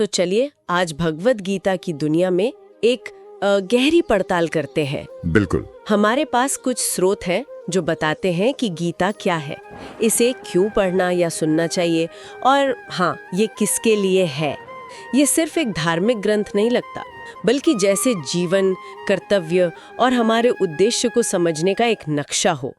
तो चलिए आज भगवत गीता की दुनिया में एक गहरी पड़ताल करते हैं। बिल्कुल। हमारे पास कुछ स्रोत हैं जो बताते हैं कि गीता क्या है, इसे क्यों पढ़ना या सुनना चाहिए, और हाँ, ये किसके लिए है। ये सिर्फ एक धार्मिक ग्रंथ नहीं लगता, बल्कि जैसे जीवन, कर्तव्य और हमारे उद्देश्य को समझने का एक नक्शा हो।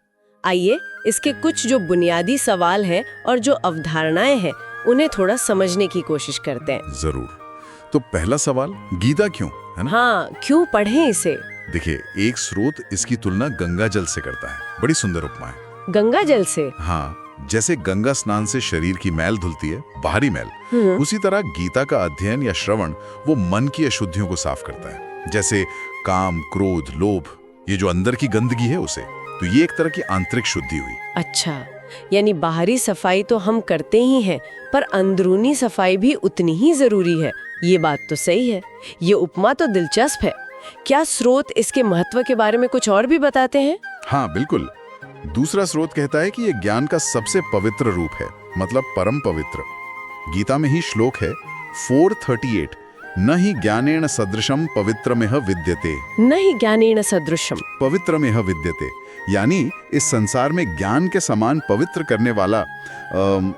आइए इसके कुछ जो बुनियादी सवाल हैं और जो अवधारणाएं हैं उन्हें थोड़ा समझने की कोशिश करते हैं। जरूर। तो पहला सवाल, गीता क्यों, है ना? हाँ, क्यों पढ़ें इसे? देखिए, एक स्रोत इसकी तुलना गंगा जल से करता है। बड़ी सुंदर उपमा है। गंगा जल से? हाँ, जैसे गंगा स्नान से शरीर की मैल धुलती है, बाहरी मैल, उसी तरह गीता का अध्ययन या श्रवण वो मन की अशुद्धियों को साफ करता है। जैसे काम, क्रोध, लोभ, ये जो अंदर की गंदगी है उसे। तो ये एक तरह की आंतरिक शुद्धि हुई। अच्छा, यानी बाहरी सफाई तो हम करते ही हैं, पर अंदरूनी सफाई भी उतनी ही जरूरी है। ये बात तो सही है। ये उपमा तो दिलचस्प है। क्या स्रोत इसके महत्व के बारे में कुछ और भी बताते हैं? हाँ बिल्कुल। दूसरा स्रोत कहता है कि ये ज्ञान का सबसे पवित्र रूप है, मतलब परम पवित्र। गीता में ही श्लोक है 438, न ही ज्ञानेन सदृशम पवित्रमेह विद्यते। न ही ज्ञानेन सदृशम पवित्रमेह विद्यते, यानी इस संसार में ज्ञान के समान पवित्र करने वाला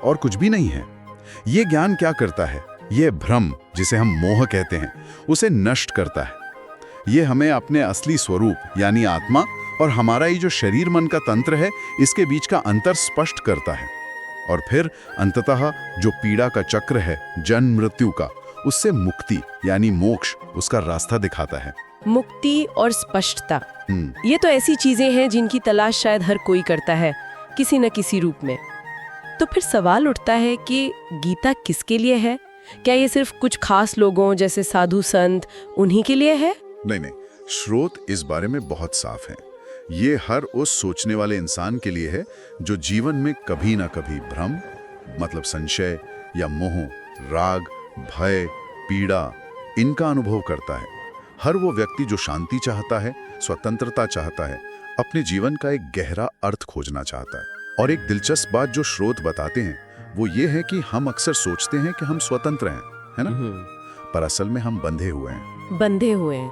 और कुछ भी नहीं है। ये ज्ञान क्या करता है? ये भ्रम, जिसे हम मोह कहते हैं, उसे नष्ट करता है। ये हमें अपने असली स्वरूप यानी आत्मा और हमारा ये जो शरीर मन का तंत्र है, इसके बीच का अंतर स्पष्ट करता है। और फिर अंततः जो पीड़ा का चक्र है, जन्म मृत्यु का, उससे मुक्ति यानी मोक्ष, उसका रास्ता दिखाता है। मुक्ति और स्पष्टता, ये तो ऐसी चीजें हैं जिनकी तलाश शायद हर कोई करता है, किसी न किसी रूप में। तो फिर सवाल उठता है कि गीता किसके लिए है? क्या ये सिर्फ कुछ खास लोगों जैसे साधु संत, उन्हीं के लिए है? नहीं, स्रोत इस बारे में बहुत साफ है। ये हर उस सोचने वाले इंसान के लिए है जो जीवन में कभी ना कभी भ्रम, मतलब संशय या मोह, राग, भय, पीड़ा, इनका अनुभव करता है। हर वो व्यक्ति जो शांति चाहता है, स्वतंत्रता चाहता है, अपने जीवन का एक गहरा अर्थ खोजना चाहता है। और एक दिलचस्प बात जो स्रोत बताते हैं वो ये है कि हम अक्सर सोचते हैं कि हम स्वतंत्र हैं, है ना? पर असल में हम बंधे हुए हैं। बंधे हुए हैं,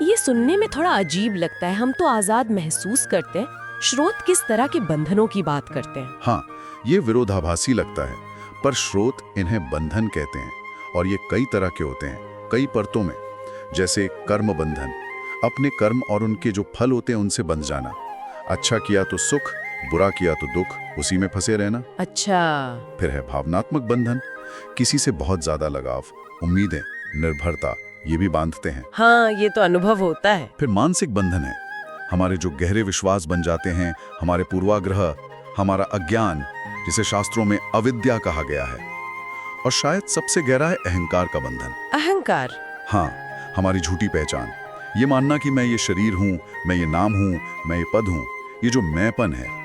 ये सुनने में थोड़ा अजीब लगता है। हम तो आजाद महसूस करते हैं, स्रोत किस तरह के बंधनों की बात करते हैं? हाँ, ये विरोधाभासी लगता है, पर स्रोत इन्हें बंधन कहते हैं। और ये कई तरह के होते हैं, कई परतों में। जैसे कर्म बंधन, अपने कर्म और उनके जो फल होते हैं उनसे बंध जाना। अच्छा किया तो सुख, बुरा किया तो दुख, उसी में फंसे रहना। अच्छा। फिर है भावनात्मक बंधन, किसी से बहुत ज्यादा लगाव, उम्मीदें, निर्भरता, ये भी बांधते हैं। हाँ, ये तो अनुभव होता है। फिर मानसिक बंधन है, हमारे जो गहरे विश्वास बन जाते हैं, हमारे पूर्वाग्रह, हमारा अज्ञान, जिसे शास्त्रों में अविद्या कहा गया है। और शायद सबसे गहरा है अहंकार का बंधन। अहंकार? हाँ, हमारी झूठी पहचान, ये मानना कि मैं ये शरीर हूँ, मैं ये नाम हूँ, मैं ये पद हूँ, ये जो मैंपन है।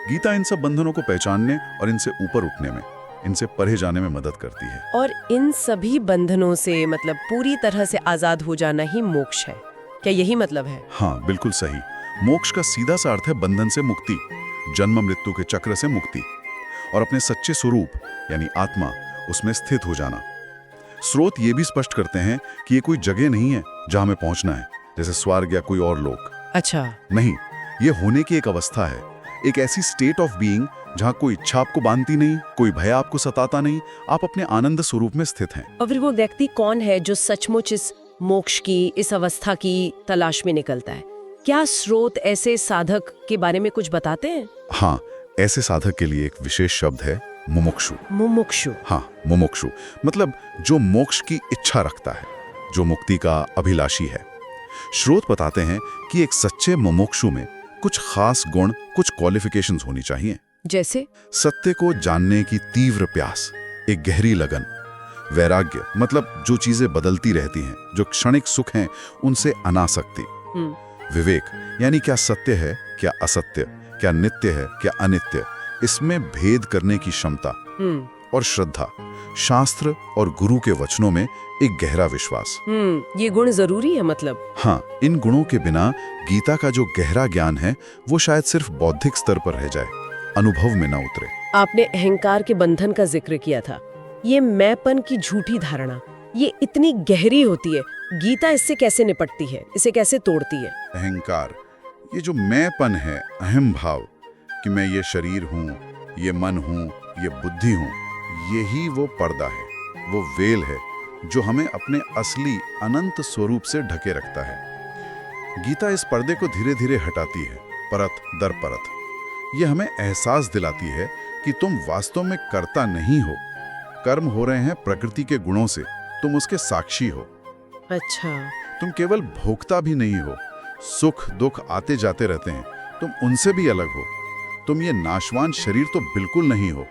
गीता इन सब बंधनों को पहचानने और इनसे ऊपर उठने में, इनसे परे जाने में मदद करती है। और इन सभी बंधनों से मतलब पूरी तरह से आजाद हो जाना ही मोक्ष है, क्या यही मतलब है? हाँ बिल्कुल सही। मोक्ष का सीधा सा अर्थ है बंधन से मुक्ति, जन्म मृत्यु के चक्र से मुक्ति, और अपने सच्चे स्वरूप यानी आत्मा, उसमें स्थित हो जाना। स्रोत ये भी स्पष्ट करते हैं कि ये कोई जगह नहीं है जहां हमें पहुंचना है, जैसे स्वर्ग या कोई और लोक। अच्छा। नहीं, ये होने की एक अवस्था है, एक ऐसी स्टेट ऑफ बीइंग जहाँ कोई इच्छा आपको बांधती नहीं, कोई भय आपको सताता नहीं, आप अपने आनंद स्वरूप में स्थित हैं। और फिर वो व्यक्ति कौन है जो सचमुच इस मोक्ष की, इस अवस्था की तलाश में निकलता है? क्या स्रोत ऐसे साधक के बारे में कुछ बताते हैं? हाँ, ऐसे साधक के लिए एक विशेष शब्द है मुमुक्षु। मुमुक्षु? हाँ, मुमुक्षु मतलब जो मोक्ष की इच्छा रखता है, जो मुक्ति का अभिलाषी है। स्रोत बताते हैं कि एक सच्चे मुमुक्षु में कुछ खास गुण, कुछ क्वालिफिकेशंस होनी चाहिए। जैसे? सत्य को जानने की तीव्र प्यास, एक गहरी लगन, वैराग्य मतलब जो चीजें बदलती रहती हैं, जो क्षणिक सुख हैं, उनसे अनासक्ति, विवेक यानी क्या सत्य है, क्या असत्य, क्या नित्य है, क्या अनित्य, इसमें भेद करने की क्षमता, और श्रद्धा, शास्त्र और गुरु के वचनों में एक गहरा विश्वास। ये गुण जरूरी है मतलब? हाँ, इन गुणों के बिना गीता का जो गहरा ज्ञान है वो शायद सिर्फ बौद्धिक स्तर पर रह जाए, अनुभव में ना उतरे। आपने अहंकार के बंधन का जिक्र किया था, ये मैंपन की झूठी धारणा, ये इतनी गहरी होती है, गीता इससे कैसे निपटती है, इसे कैसे तोड़ती है? अहंकार, ये जो मैंपन है, अहम भाव कि मैं ये शरीर हूँ, ये मन हूँ, ये बुद्धि हूँ, यही वो पर्दा है, वो वेल है जो हमें अपने असली अनंत स्वरूप से ढके रखता है। गीता इस पर्दे को धीरे धीरे हटाती है, परत दर परत। ये हमें एहसास दिलाती है कि तुम वास्तव में कर्ता नहीं हो, कर्म हो रहे हैं प्रकृति के गुणों से, तुम उसके साक्षी हो। अच्छा, तुम केवल भोक्ता भी नहीं हो, सुख दुख आते जाते रहते हैं, तुम उनसे भी अलग हो। तुम ये नाशवान शरीर तो बिल्कुल नहीं हो,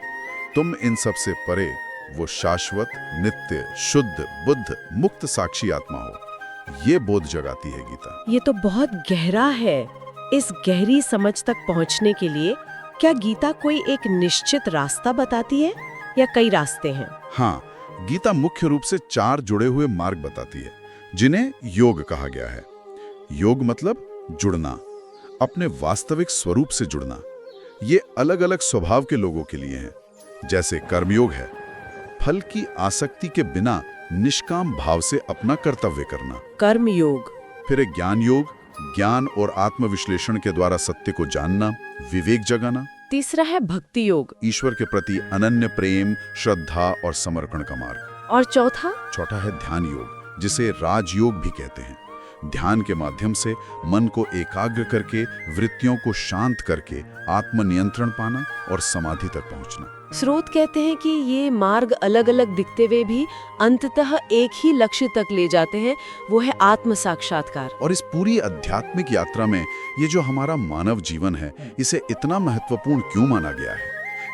तुम इन सब से परे वो शाश्वत, नित्य, शुद्ध, बुद्ध, मुक्त साक्षी आत्मा हो। ये बोध जगाती है गीता। ये तो बहुत गहरा है। इस गहरी समझ तक पहुंचने के लिए क्या गीता कोई एक निश्चित रास्ता बताती है या कई रास्ते हैं? हाँ, गीता मुख्य रूप से 4 जुड़े हुए मार्ग बताती है, जिन्हें योग कहा गया है। योग मतलब जुड़ना, अपने वास्तविक स्वरूप से जुड़ना। ये अलग अलग स्वभाव के लोगों के लिए है। जैसे कर्मयोग है, फल की आसक्ति के बिना निष्काम भाव से अपना कर्तव्य करना। कर्म योग। फिर एक ज्ञान योग, ज्ञान और आत्मविश्लेषण के द्वारा सत्य को जानना, विवेक जगाना। तीसरा है भक्ति योग, ईश्वर के प्रति अनन्य प्रेम, श्रद्धा और समर्पण का मार्ग। और चौथा है ध्यान योग, जिसे राजयोग भी कहते हैं। ध्यान के माध्यम से मन को एकाग्र करके, वृत्तियों को शांत करके आत्मनियंत्रण पाना और समाधि तक पहुंचना। स्रोत कहते हैं कि ये मार्ग अलग अलग दिखते हुए भी अंततः एक ही लक्ष्य तक ले जाते हैं, वो है आत्म साक्षात्कार। और इस पूरी आध्यात्मिक यात्रा में ये जो हमारा मानव जीवन है, इसे इतना महत्वपूर्ण क्यों माना गया है?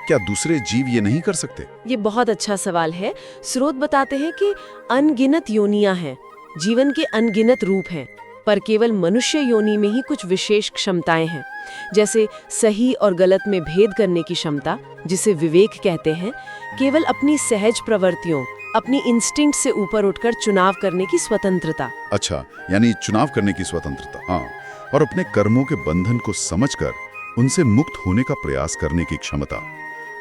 क्या दूसरे जीव ये नहीं कर सकते? ये बहुत अच्छा सवाल है। स्रोत बताते हैं कि अनगिनत योनियां हैं, जीवन के अनगिनत रूप हैं, पर केवल मनुष्य योनि में ही कुछ विशेष क्षमताएं हैं। जैसे सही और गलत में भेद करने की क्षमता, जिसे विवेक कहते हैं, केवल अपनी सहज प्रवृत्तियों, अपनी इंस्टिंक्ट से ऊपर उठकर चुनाव करने की स्वतंत्रता। अच्छा, यानी चुनाव करने की स्वतंत्रता। हाँ, और अपने कर्मों के बंधन को समझकर उनसे मुक्त होने का प्रयास करने की क्षमता,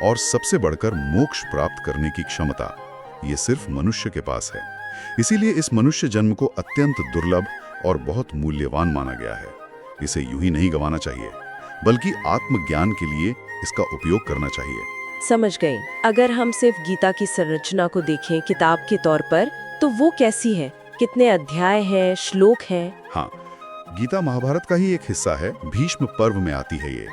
और सबसे बढ़कर मोक्ष प्राप्त करने की क्षमता, ये सिर्फ मनुष्य के पास है। इसीलिए इस मनुष्य जन्म को अत्यंत दुर्लभ और बहुत मूल्यवान माना गया है। इसे यूं ही नहीं गंवाना चाहिए, बल्कि आत्मज्ञान के लिए इसका उपयोग करना चाहिए। समझ गए। अगर हम सिर्फ गीता की संरचना को देखें किताब के तौर पर, तो वो कैसी है? कितने अध्याय हैं, श्लोक हैं? हाँ, गीता महाभारत का ही एक हिस्सा है, भीष्म पर्व में आती है ये।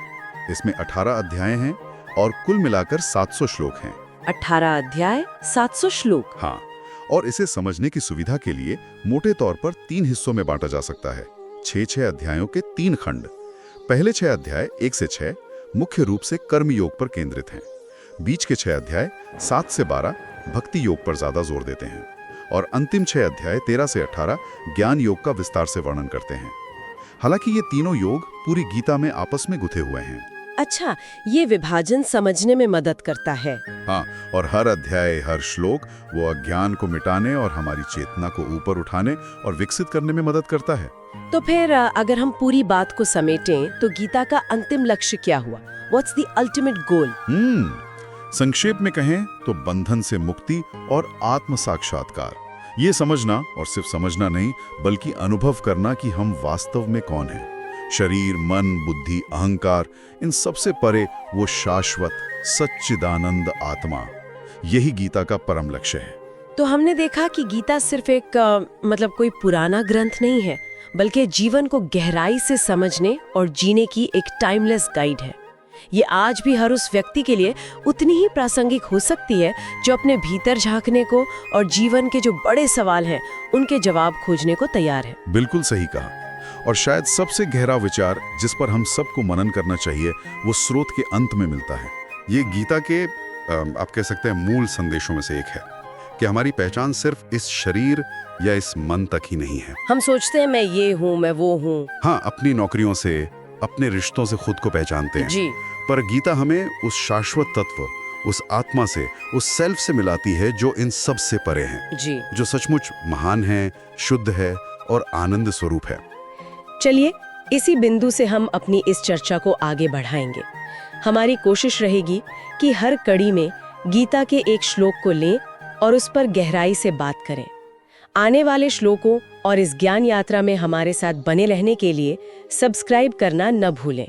इसमें 18 अध्याय हैं और कुल मिलाकर 700 श्लोक हैं। 18 अध्याय, 700 श्लोक। हाँ, और इसे समझने की सुविधा के लिए मोटे तौर पर 3 हिस्सों में बांटा जा सकता है। 6-6 अध्यायों के 3 खंड। पहले 6 अध्याय 1 से 6 मुख्य रूप से कर्म योग पर केंद्रित हैं। बीच के 6 अध्याय 7 से 12 भक्ति योग पर ज्यादा जोर देते हैं, और अंतिम 6 अध्याय 13 से 18 ज्ञान योग का विस्तार से वर्णन करते हैं। हालांकि ये तीनों योग पूरी गीता में आपस में गुथे हुए हैं। अच्छा, ये विभाजन समझने में मदद करता है। हाँ, और हर अध्याय, हर श्लोक वो अज्ञान को मिटाने और हमारी चेतना को ऊपर उठाने और विकसित करने में मदद करता है। तो फिर अगर हम पूरी बात को समेटें, तो गीता का अंतिम लक्ष्य क्या हुआ? What's the ultimate goal? संक्षेप में कहें तो बंधन से मुक्ति और आत्म साक्षात्कार। ये समझना, और सिर्फ समझना नहीं बल्कि अनुभव करना कि हम वास्तव में कौन हैं। शरीर, मन, बुद्धि, अहंकार, इन सबसे परे वो शाश्वत सच्चिदानंद आत्मा, यही गीता का परम लक्ष्य है। तो हमने देखा कि गीता सिर्फ एक मतलब कोई पुराना ग्रंथ नहीं है, बल्कि जीवन को गहराई से समझने और जीने की एक टाइमलेस गाइड है। ये आज भी हर उस व्यक्ति के लिए उतनी ही प्रासंगिक हो सकती है जो अपने भीतर झांकने को और जीवन के जो बड़े सवाल हैं उनके जवाब खोजने को तैयार है। बिल्कुल सही कहा। और शायद सबसे गहरा विचार जिस पर हम सबको मनन करना चाहिए, वो स्रोत के अंत में मिलता है। ये गीता के आप कह सकते हैं मूल संदेशों में से एक है कि हमारी पहचान सिर्फ इस शरीर या इस मन तक ही नहीं है। हम सोचते हैं मैं ये हूँ, मैं वो हूँ। हाँ, अपनी नौकरियों से, अपने रिश्तों से खुद को पहचानते हैं जी। पर गीता हमें उस शाश्वत तत्व, उस आत्मा से, उस सेल्फ से मिलाती है जो इन सब से परे हैं जी, जो सचमुच महान है, शुद्ध है और आनंद स्वरूप है। चलिए इसी बिंदु से हम अपनी इस चर्चा को आगे बढ़ाएंगे। हमारी कोशिश रहेगी कि हर कड़ी में गीता के एक श्लोक को लें और उस पर गहराई से बात करें। आने वाले श्लोकों और इस ज्ञान यात्रा में हमारे साथ बने रहने के लिए सब्सक्राइब करना न भूलें।